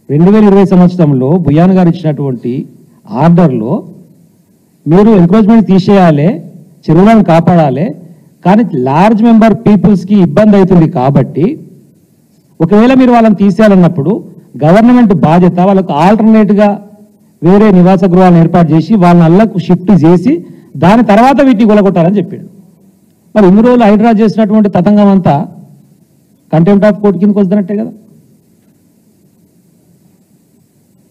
2020 సంవత్సరంలో బుయాన్ గారు ఇచ్చినటువంటి ఆర్డర్లో మీరు ఎంక్రోచ్మెంట్ తీసేయాలి, చెరువులను కాపాడాలి, కానీ లార్జ్ మెంబర్ పీపుల్స్కి ఇబ్బంది అవుతుంది కాబట్టి ఒకవేళ మీరు వాళ్ళని తీసేయాలన్నప్పుడు గవర్నమెంట్ బాధ్యత వాళ్ళకు ఆల్టర్నేట్గా వేరే నివాస గృహాలను ఏర్పాటు చేసి వాళ్ళని అల్లకు షిఫ్ట్ చేసి దాని తర్వాత వీటిని కొలగొట్టాలని చెప్పాడు. మరి ఇన్ని రోజులు హైడ్రా చేసినటువంటి తతంగం అంతా కంటెంప్ట్ ఆఫ్ కోర్టు కిందకి వస్తున్నట్టే కదా.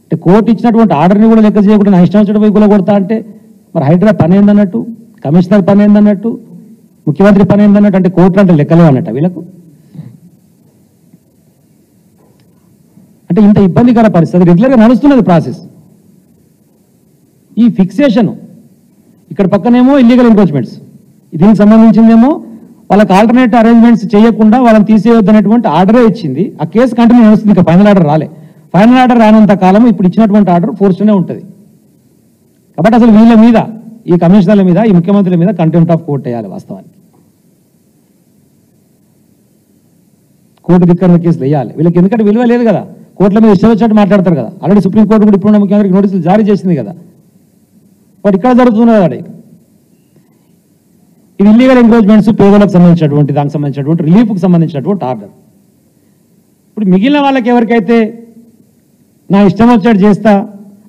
అంటే కోర్టు ఇచ్చినటువంటి ఆర్డర్ని కూడా లెక్క చేయకుండా నా ఇష్టం వచ్చిన పోయి కొలగొడతా అంటే మరి హైడ్రా పని ఏందన్నట్టు, కమిషనర్ పని ఏందన్నట్టు, ముఖ్యమంత్రి పని ఏందన్నట్టు, అంటే కోర్టులు అంటే లెక్కలేవు అన్నట్టు వీళ్ళకు. అంటే ఇంత ఇబ్బందికర పరిస్థితి రెగ్యులర్గా నడుస్తున్నది ప్రాసెస్. ఈ ఫిక్సేషన్ ఇక్కడ పక్కనేమో ఇల్లీగల్ ఎంక్రోచ్మెంట్స్, దీనికి సంబంధించిందేమో వాళ్ళకి ఆల్టర్నేట్ అరేంజ్మెంట్స్ చేయకుండా వాళ్ళని తీసేయొద్దనేటువంటి ఆర్డరే ఇచ్చింది. ఆ కేసు కంటిన్యూ నడుస్తుంది, ఇంకా ఫైనల్ ఆర్డర్ రాలే. ఫైనల్ ఆర్డర్ రానంత కాలం ఇప్పుడు ఇచ్చినటువంటి ఆర్డర్ ఫోర్స్లోనే ఉంటుంది. కాబట్టి అసలు వీళ్ళ మీద, ఈ కమిషనర్ల మీద, ఈ ముఖ్యమంత్రుల మీద కంటెంప్ట్ ఆఫ్ కోర్టు వేయాలి. వాస్తవానికి కోర్టు ధిక్కరణ కేసులు వేయాలి వీళ్ళకి, ఎందుకంటే విలువ లేదు కదా. కోర్టుల మీద ఇష్టం వచ్చినట్టు మాట్లాడతారు కదా. ఆల్రెడీ సుప్రీంకోర్టు కూడా ఇప్పుడు ముఖ్యమంత్రికి నోటీసులు జారీ చేసింది కదా. బట్ ఇక్కడ జరుగుతున్నది అదే. ఇది ఇల్లీగల్ ఎంక్రోచ్మెంట్స్, పేదలకు సంబంధించినటువంటి, దానికి సంబంధించినటువంటి రిలీఫ్కి సంబంధించినటువంటి ఆర్డర్. ఇప్పుడు మిగిలిన వాళ్ళకి ఎవరికైతే నా ఇష్టం వచ్చినట్టు చేస్తా,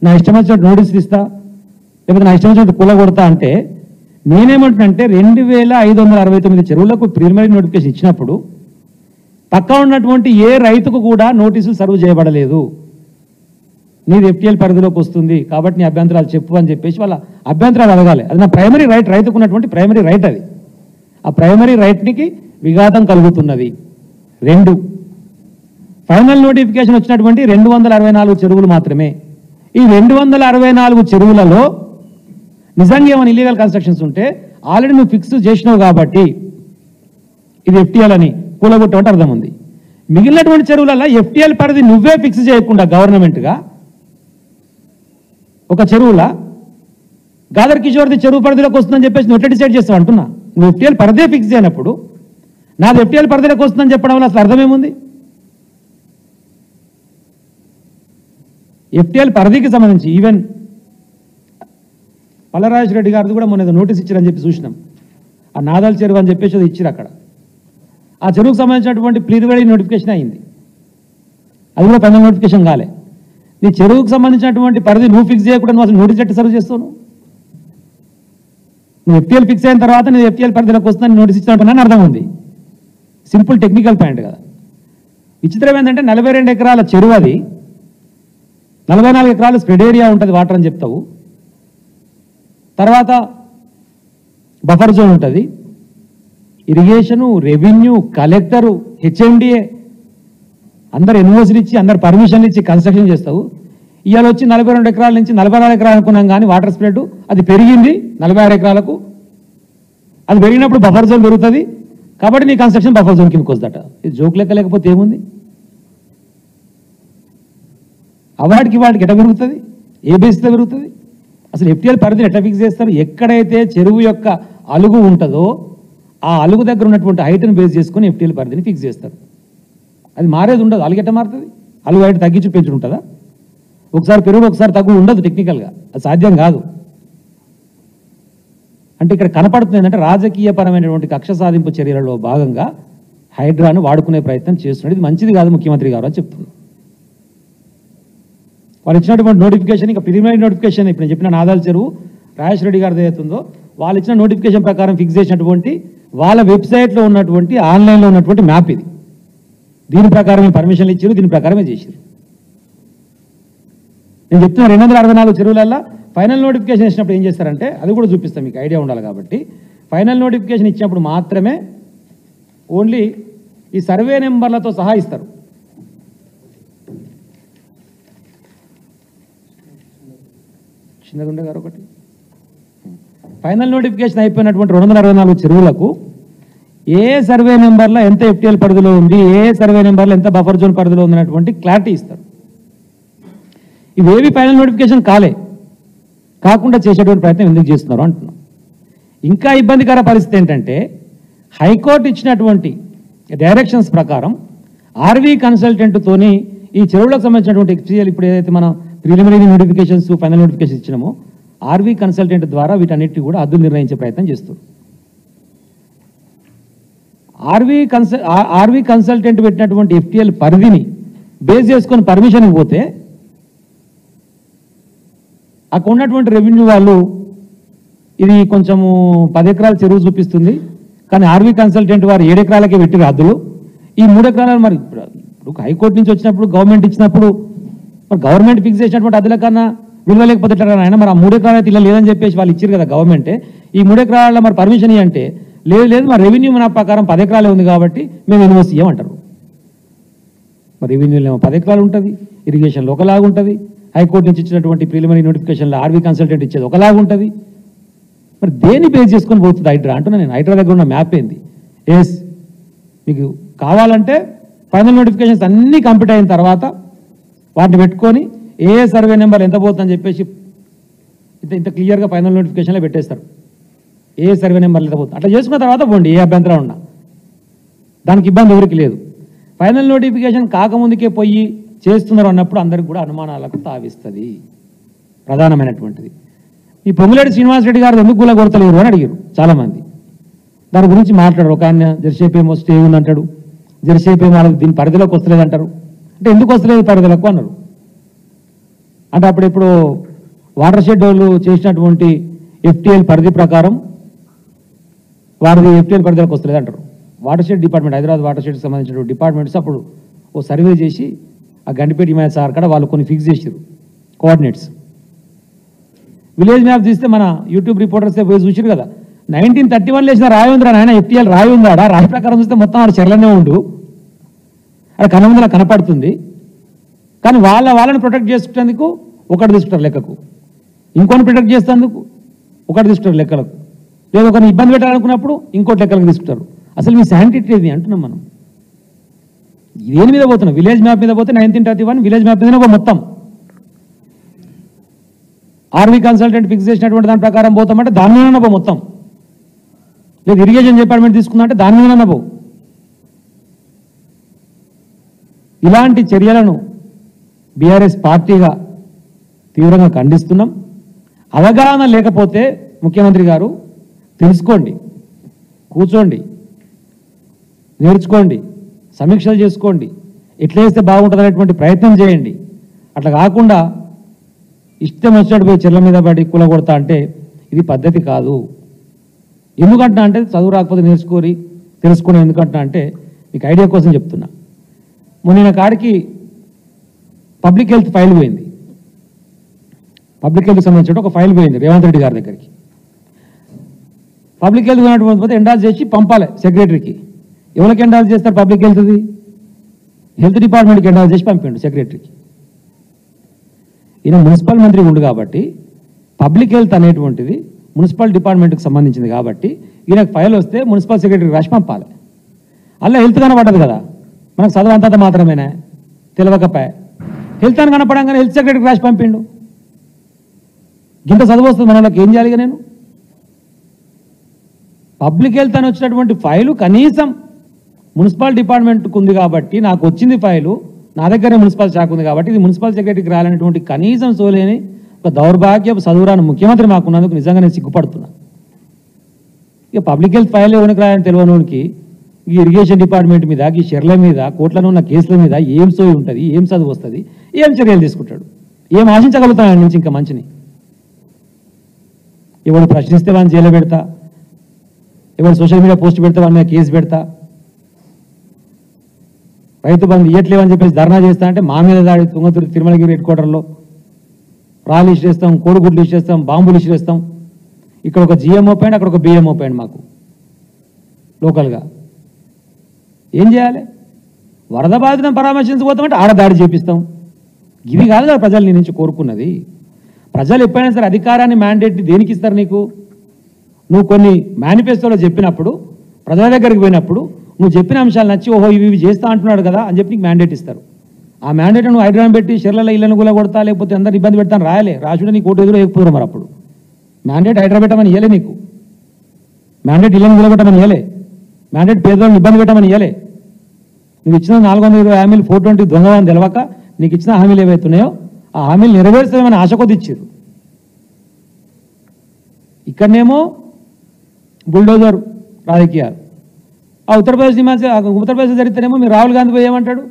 నా ఇష్టం వచ్చినట్టు నోటీసులు ఇస్తా, లేకపోతే నా ఇష్టం వచ్చినట్టు కూలగొడతా అంటే నేనేమంటున్నంటే 2569 చెరువులకు ప్రిలిమినరీ నోటిఫికేషన్ ఇచ్చినప్పుడు పక్క ఉన్నటువంటి ఏ రైతుకు కూడా నోటీసులు సర్వ్ చేయబడలేదు. నీది ఎఫ్టీఎల్ పరిధిలోకి వస్తుంది కాబట్టి నీ అభ్యంతరాలు చెప్పు అని చెప్పేసి వాళ్ళ అభ్యంతరాలు అడగాలి. అది నా ప్రైమరీ రైట్, రైతుకు ఉన్నటువంటి ప్రైమరీ రైట్. అది ఆ ప్రైమరీ రైట్నికి విఘాతం కలుగుతున్నది. 2, ఫైనల్ నోటిఫికేషన్ వచ్చినటువంటి 264 చెరువులు మాత్రమే. ఈ 264 చెరువులలో నిజంగా ఏమైనా ఇల్లీగల్ కన్స్ట్రక్షన్స్ ఉంటే ఆల్రెడీ నువ్వు ఫిక్స్ చేసినావు కాబట్టి ఇది ఎఫ్టీఎల్ అని కూలగొట్టమంటే అర్థం ఉంది. మిగిలినటువంటి చెరువులలో ఎఫ్టీఎల్ పరిధి నువ్వే ఫిక్స్ చేయకుండా గవర్నమెంట్గా ఒక చెరువుల గాదర్ కిషోర్ది చెరువు పరిధిలోకి వస్తుందని చెప్పేసి నువ్వు ఎట్లా డిసైడ్ చేస్తావు అంటున్నా. నువ్వు ఎఫ్టీఎల్ పరిధే ఫిక్స్ చేయనప్పుడు నాది ఎఫ్టీఎల్ పరిధిలోకి వస్తుందని చెప్పడం వల్ల అసలు అర్థమేముంది? ఎఫ్టీఎల్ పరిధికి సంబంధించి ఈవెన్ పల్లరాజు రెడ్డి గారిది కూడా మొన్న నోటీస్ ఇచ్చారని చెప్పి చూసినాం. ఆ నాదాల చెరువు అని చెప్పేసి అది ఇచ్చారు. అక్కడ ఆ చెరువుకు సంబంధించినటువంటి ప్రిలిమినరీ నోటిఫికేషన్ అయింది, అది కూడా ఫైనల్ నోటిఫికేషన్ కాలే. నీ చెరువుకు సంబంధించినటువంటి పరిధి నువ్వు ఫిక్స్ చేయకుండా నువ్వు అసలు నోటీస్ ఎట్లా సర్వ్ చేస్తావు? నువ్వు ఎఫ్టీఎల్ ఫిక్స్ అయిన తర్వాత నేను ఎఫ్టీఎల్ పరిధిలోకి వస్తుందని నోటీస్ ఇచ్చినట్టున్నాను అర్థం ఉంది. సింపుల్ టెక్నికల్ పాయింట్ కదా. విచిత్రం ఏంటంటే 42 ఎకరాల చెరువు, అది 44 ఎకరాలు స్ప్రెడ్ ఏరియా ఉంటుంది వాటర్ అని చెప్తావు. తర్వాత బఫర్ జోన్ ఉంటుంది, ఇరిగేషను, రెవెన్యూ, కలెక్టరు, హెచ్ఎండిఏ అందరు ఎన్ఓసీలు ఇచ్చి అందరు పర్మిషన్లు ఇచ్చి కన్స్ట్రక్షన్ చేస్తావు. ఇవాళ వచ్చి 42 ఎకరాల నుంచి 44 ఎకరాలు అనుకున్నాం కానీ వాటర్ స్ప్రెడ్ అది పెరిగింది 46 ఎకరాలకు. అది పెరిగినప్పుడు బఫర్ జోన్ పెరుగుతుంది కాబట్టి నీ కన్స్ట్రక్షన్ బఫర్ జోన్ కిందకి వస్తుందట. ఇది జోక్ లెక్క లేకపోతే ఏముంది? అవార్డుకి వాటికి ఎట్లా పెరుగుతుంది? ఏ బేస్తో పెరుగుతుంది? అసలు ఎఫ్టీఎల్ పరిధిని ఎట్లా ఫిక్స్ చేస్తారు? ఎక్కడైతే చెరువు యొక్క అలుగు ఉంటుందో ఆ అలుగు దగ్గర ఉన్నటువంటి హైట్ని బేస్ చేసుకొని ఎఫ్టీఎల్ పరిధిని ఫిక్స్ చేస్తారు. అది మారేది ఉండదు. అలుగు ఎట్లా మారుతుంది? అలుగు హైట్ తగ్గించి పెంచుడు ఉంటుందా? ఒకసారి పెరుగుడు ఒకసారి తగ్గు ఉండదు. టెక్నికల్గా అది సాధ్యం కాదు. అంటే ఇక్కడ కనపడుతుంది ఏంటంటే రాజకీయపరమైనటువంటి కక్ష సాధింపు చర్యలలో భాగంగా హైడ్రాను వాడుకునే ప్రయత్నం చేస్తున్నాడు. ఇది మంచిది కాదు ముఖ్యమంత్రి గారు అని చెప్తుంది. వాళ్ళు ఇచ్చినటువంటి నోటిఫికేషన్, ఇంకా ప్రిలిమినరీ నోటిఫికేషన్ ఇప్పుడు నేను చెప్పిన నాదాల చెరువు రాజేష్ రెడ్డి గారిది ఏదైతుందో వాళ్ళు ఇచ్చిన నోటిఫికేషన్ ప్రకారం ఫిక్స్ చేసినటువంటి వాళ్ళ వెబ్సైట్లో ఉన్నటువంటి ఆన్లైన్లో ఉన్నటువంటి మ్యాప్ ఇది. దీని ప్రకారమే పర్మిషన్లు ఇచ్చారు, దీని ప్రకారమే చేశారు. నేను చెప్తున్నా 264 చెరువులల్లో ఫైనల్ నోటిఫికేషన్ ఇచ్చినప్పుడు ఏం చేస్తారంటే అది కూడా చూపిస్తాం, మీకు ఐడియా ఉండాలి కాబట్టి. ఫైనల్ నోటిఫికేషన్ ఇచ్చినప్పుడు మాత్రమే ఓన్లీ ఈ సర్వే నెంబర్లతో సహా ఇస్తారు. చిన్నగుండ గారు ఒకటి ఫైనల్ నోటిఫికేషన్ అయిపోయినటువంటి 264 చెరువులకు ఏ సర్వే నెంబర్లో ఎంత ఎఫ్టీఎల్ పరిధిలో ఉంది, ఏ సర్వే నెంబర్లో ఎంత బఫర్ జోన్ పరిధిలో ఉందన్నటువంటి క్లారిటీ ఇస్తారు. ఇవేవి ఫైనల్ నోటిఫికేషన్ కాకుండా చేసేటువంటి ప్రయత్నం ఎందుకు చేస్తున్నారు అంటున్నాం. ఇంకా ఇబ్బందికర పరిస్థితి ఏంటంటే హైకోర్టు ఇచ్చినటువంటి డైరెక్షన్స్ ప్రకారం ఆర్వీ కన్సల్టెంట్తోని ఈ చెరువులకు సంబంధించినటువంటి ఎక్స్పీరియల్ ఇప్పుడు ఏదైతే మనం ప్రిలిమినరీ నోటిఫికేషన్స్ ఫైనల్ నోటిఫికేషన్ ఇచ్చినామో ఆర్వీ కన్సల్టెంట్ ద్వారా వీటన్నిటి కూడా హద్దులు నిర్ణయించే ప్రయత్నం చేస్తారు. ఆర్వీ కన్సల్టెంట్ పెట్టినటువంటి ఎఫ్టీఎల్ పరిధిని బేస్ చేసుకొని పర్మిషన్కి పోతే అక్కడ ఉన్నటువంటి రెవెన్యూ వాళ్ళు ఇది కొంచెము 10 ఎకరాల చెరువు చూపిస్తుంది, కానీ ఆర్వీ కన్సల్టెంట్ వారు 7 ఎకరాలకే పెట్టిరు హద్దులు. ఈ 3 ఎకరాలు మరి ఇప్పుడు హైకోర్టు నుంచి వచ్చినప్పుడు గవర్నమెంట్ ఇచ్చినప్పుడు మరి గవర్నమెంట్ ఫిక్స్ చేసినటువంటి హద్దుల కన్నా విలువ లేకపోతే ఆయన మరి ఆ 3 ఎకరాలు అయితే ఇలా లేదని చెప్పేసి వాళ్ళు ఇచ్చారు కదా గవర్నమెంటే. ఈ 3 ఎకరాల మరి పర్మిషన్ అంటే లేదు మరి రెవెన్యూ మన ప్రకారం 10 ఎకరాలే ఉంది కాబట్టి మేము యూనివర్సిటీ ఇవ్వమంటారు. మరి రెవెన్యూలో 10 ఎకరాలు ఉంటుంది, ఇరిగేషన్లో ఒకలాగా ఉంటుంది, హైకోర్టు నుంచి ఇచ్చినటువంటి ప్రిలిమినరీ నోటిఫికేషన్లో ఆర్వీ కన్సల్టెంట్ ఇచ్చేది ఒకలాగా ఉంటుంది. మరి దేన్ని బేస్ చేసుకొని పోతుంది హైడ్రా అంటున్నా నేను. హైడ్రా దగ్గర ఉన్న మ్యాప్ ఏంది? మీకు కావాలంటే ఫైనల్ నోటిఫికేషన్స్ అన్నీ కంప్లీట్ అయిన తర్వాత వాటిని పెట్టుకొని ఏ సర్వే నెంబర్ ఎంత పోతుందని చెప్పేసి ఇంత క్లియర్గా ఫైనల్ నోటిఫికేషన్లో పెట్టేస్తారు. ఏ సర్వే నెంబర్ ఎంత పోతుంది అట్లా చేసుకున్న తర్వాత పోండి, ఏ అభ్యంతరం ఉన్నా దానికి ఇబ్బంది ఎవరికి లేదు. ఫైనల్ నోటిఫికేషన్ కాకముందుకే పోయి చేస్తున్నారు అన్నప్పుడు అందరికి కూడా అనుమానాలకు తావిస్తుంది. ప్రధానమైనటువంటిది ఈ పొంగులేటి శ్రీనివాసరెడ్డి గారు ఎందుకు గుల కొడతలేరు అని అడిగారు చాలామంది. దాని గురించి మాట్లాడరు. ఒక ఆయన జెర్సేపు ఏమో స్టే ఉందంటాడు, జెర్సేపు ఏమో దీని పరిధిలోకి వస్తలేదు అంటారు. అంటే ఎందుకు వస్తలేదు పరిధిలోకి అన్నారు. అంటే అప్పుడు ఇప్పుడు వాటర్ షెడ్ వాళ్ళు చేసినటువంటి ఎఫ్టీఎల్ పరిధి ప్రకారం వారిది ఎఫ్టీఎల్ పరిధిలోకి వస్తలేదు అంటారు. వాటర్ షెడ్ డిపార్ట్మెంట్, హైదరాబాద్ వాటర్ షెడ్కి సంబంధించిన డిపార్ట్మెంట్స్ అప్పుడు ఓ సర్వే చేసి ఆ గండిపేట హిమాయత్ సార్ కూడా వాళ్ళు కొన్ని ఫిక్స్ చేశారు కోఆర్డినేట్స్. విలేజ్ మ్యాప్ తీస్తే మన యూట్యూబ్ రిపోర్టర్స్ పోయి చూసారు కదా, 1931 వేసిన రాయి ఉందిరా నాయన, ఎఫ్టీఎల్ రాయి ఉందాడా, రాయి ప్రకారం చూస్తే మొత్తం ఆడ చెర్లనే ఉండు, అక్కడ కనముందులా కనపడుతుంది. కానీ వాళ్ళని ప్రొటెక్ట్ చేసుకునేందుకు ఒకటి తీసుకుంటారు లెక్కకు, ఇంకొని ప్రొటెక్ట్ చేసేందుకు ఒకటి తీసుకుంటారు లెక్కలకు, లేదా ఒకరిని ఇబ్బంది పెట్టాలనుకున్నప్పుడు ఇంకోటి లెక్కలకు తీసుకుంటారు. అసలు మీ శానిటీ ఏది అంటున్నాం మనం. దేని మీద పోతున్నాం? విలేజ్ మ్యాప్ మీద పోతే 1931 విలేజ్ మ్యాప్ మీదనే మొత్తం. ఆర్వీ కన్సల్టెంట్ ఫిక్స్ చేసినటువంటి దాని ప్రకారం పోతామంటే దాని మీద పో మొత్తం. లేదు ఇరిగేషన్ డిపార్ట్మెంట్ తీసుకుందంటే దాని మీద పో. ఇలాంటి చర్యలను బీఆర్ఎస్ పార్టీగా తీవ్రంగా ఖండిస్తున్నాం. అవగాహన లేకపోతే ముఖ్యమంత్రి గారు తెలుసుకోండి, కూర్చోండి, నేర్చుకోండి, సమీక్షలు చేసుకోండి, ఎట్లా వేస్తే బాగుంటుంది అనేటువంటి ప్రయత్నం చేయండి. అట్లా కాకుండా ఇష్టం వచ్చినట్టు పోయి చెర్ల మీద పడి కూలగొడతా అంటే ఇది పద్ధతి కాదు. ఎందుకంటున్నా అంటే చదువు రాకపోతే తెలుసుకొని ఎందుకంటున్నా అంటే మీకు ఐడియా కోసం చెప్తున్నా. మొన్న కాడికి పబ్లిక్ హెల్త్ ఫైల్ పోయింది, పబ్లిక్ హెల్త్కి సంబంధించిన ఒక ఫైల్ పోయింది రేవంత్ రెడ్డి గారి దగ్గరికి. పబ్లిక్ హెల్త్ పోతే ఎండాల్స్ చేసి పంపాలి సెక్రటరీకి. ఎవరికి ఎండాల్స్ చేస్తారు? పబ్లిక్ హెల్త్ది హెల్త్ డిపార్ట్మెంట్కి ఎండాల్స్ చేసి పంపిండు సెక్రటరీకి. ఈయన మున్సిపల్ మంత్రి ఉండు కాబట్టి పబ్లిక్ హెల్త్ అనేటువంటిది మున్సిపల్ డిపార్ట్మెంట్కి సంబంధించింది కాబట్టి ఈయనకు ఫైల్ వస్తే మున్సిపల్ సెక్రటరీకి రాసి పంపాలి. అలా హెల్త్ కనపడదు కదా, మనకు చదువు అంతంత మాత్రమేనా తెలియకపోయా. హెల్త్ అని కనపడంగానే హెల్త్ సెక్రటరీకి రాసి పంపిండు. ఇంత చదువు వస్తుంది మన వాళ్ళకి, ఏం చేయాలిగా నేను? పబ్లిక్ హెల్త్ అని వచ్చినటువంటి ఫైలు కనీసం మున్సిపల్ డిపార్ట్మెంట్కి ఉంది కాబట్టి నాకు వచ్చింది ఫైలు, నా దగ్గరే మున్సిపల్ శాఖ ఉంది కాబట్టి ఇది మున్సిపల్ సెక్రటరీకి రాలనేటువంటి కనీసం సోలేని ఒక దౌర్భాగ్యపు చదువురాని ముఖ్యమంత్రి మాకున్నందుకు నిజంగా నేను సిగ్గుపడుతున్నా. ఇక పబ్లిక్ హెల్త్ ఫైల్ ఎవరికి రాయని తెలియనోనికి ఈ ఇరిగేషన్ డిపార్ట్మెంట్ మీద, ఈ షెర్ల మీద, కోట్లను ఉన్న కేసుల మీద ఏం సోయి ఉంటుంది, ఏం చదువు వస్తుంది, ఏం చర్యలు తీసుకుంటాడు, ఏం ఆశించగలుగుతాడు ఆయన నుంచి ఇంకా మంచిని? ఎవరు ప్రశ్నిస్తే వాడిని జైలు పెడతా, ఎవరు సోషల్ మీడియా పోస్ట్ పెడితే వాడి మీద కేసు పెడతా, రైతు బంధు ఇయ్యట్లేవని చెప్పేసి ధర్నా చేస్తా అంటే మా మీద దాడి, తుంగతుర్తి తిరుమలగిరి హెడ్ క్వార్టర్లో రాళ్ళు ఇచ్చేస్తాం, కోడిగుడ్లు ఇచ్చేస్తాం, బాంబులు ఇచ్చేస్తాం. ఇక్కడ ఒక జిఎంఓ పాయింట్, అక్కడ ఒక బిఎంఓ పాయింట్ మాకు లోకల్గా. ఏం చేయాలి? వరద బాధితులను పరామర్శించబోతామంటే ఆడ దాడి చేపిస్తాం. ఇది కాదు కదా ప్రజలు నీ నుంచి కోరుకున్నది. ప్రజలు ఎప్పుడైనా సరే అధికారాన్ని మ్యాండేట్ దేనికి ఇస్తారు నీకు? నువ్వు కొన్ని మేనిఫెస్టోలో చెప్పినప్పుడు, ప్రజల దగ్గరికి పోయినప్పుడు నువ్వు చెప్పిన అంశాలు నచ్చి ఓహో ఇవి చేస్తా అంటున్నాడు కదా అని చెప్పి నీకు మ్యాండేట్ ఇస్తారు. ఆ మ్యాండేట్ నువ్వు హైదరాబాద్ పెట్టి షెర్లలో ఇళ్ళను కూడా కొడతా, లేకపోతే అందరు ఇబ్బంది పెడతాను రాయలే, రాసుడే నీకు ఓటు ఎదురు వేయకపోరు. మరి అప్పుడు మ్యాండేట్ హైదరాబాద్ పెట్టమని ఇవ్వలే, నీకు మ్యాండేట్ ఇళ్ళను కూడా పెట్టమని ఇవ్వలే, మ్యాండేట్ పేదలను ఇబ్బంది పెట్టమని ఇవ్వలే. నువ్వు ఇచ్చిన 420 హామీలు 420 దొంగవని తెలవక నీకు ఇచ్చిన హామీలు ఏవైతున్నాయో ఆ హామీలు నెరవేర్చలేమని ఆశ కొద్ది ఇచ్చారు. ఇక్కడనేమో బుల్డోజర్ రాజకీయాలు. ఆ ఉత్తరప్రదేశ్ జరిగితేనేమో మీరు రాహుల్ గాంధీ పోయి ఏమంటాడు,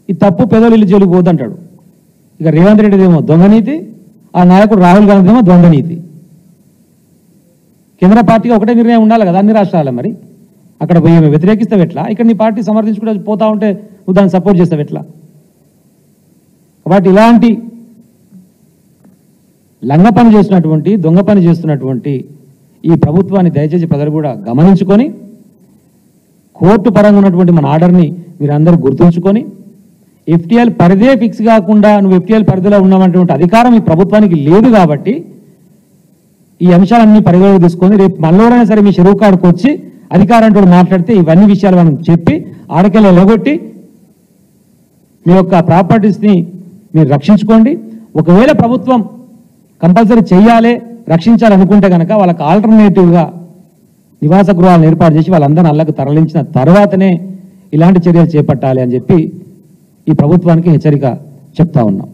ఈ తప్పు పెదవులు ఇల్లు జోలికి పోతుంటాడు. ఇక రేవంత్ రెడ్డిదేమో దొంగనీతి, ఆ నాయకుడు రాహుల్ గాంధీ ఏమో దొంగనీతి. కేంద్ర పార్టీగా ఒకటే నిర్ణయం ఉండాలి కదా అన్ని రాష్ట్రాల. మరి అక్కడ పోయి వ్యతిరేకిస్తావు ఎట్లా, ఇక్కడ నీ పార్టీ సమర్థించుకుంటూ పోతా ఉంటే నువ్వు దాన్ని సపోర్ట్ చేస్తావు ఎట్లా? కాబట్టి ఇలాంటి లంగ పని చేస్తున్నటువంటి దొంగ పని చేస్తున్నటువంటి ఈ ప్రభుత్వాన్ని దయచేసి ప్రజలు కూడా గమనించుకొని కోర్టు పరంగా ఉన్నటువంటి మన ఆర్డర్ని మీరందరూ గుర్తుంచుకొని ఎఫ్టీఎల్ పరిధే ఫిక్స్ కాకుండా నువ్వు ఎఫ్టీఎల్ పరిధిలో ఉన్నామన్నటువంటి అధికారం ఈ ప్రభుత్వానికి లేదు. కాబట్టి ఈ అంశాలన్నీ పరిగణలోకి తీసుకొని రేపు మళ్ళీ సరే మీ చెరువు కాడికి వచ్చి అధికారంతో మాట్లాడితే ఇవన్నీ విషయాలు మనం చెప్పి ఆడకెళ్ళి ఎలగొట్టి మీ యొక్క ప్రాపర్టీస్ని మీరు రక్షించుకోండి. ఒకవేళ ప్రభుత్వం కంపల్సరీ చేయాలి రక్షించాలనుకుంటే కనుక వాళ్ళకి ఆల్టర్నేటివ్గా నివాస గృహాలను ఏర్పాటు చేసి వాళ్ళందరినీ అల్లకు తరలించిన తర్వాతనే ఇలాంటి చర్యలు చేపట్టాలి అని చెప్పి ఈ ప్రభుత్వానికి హెచ్చరిక చెప్తా ఉన్నాం.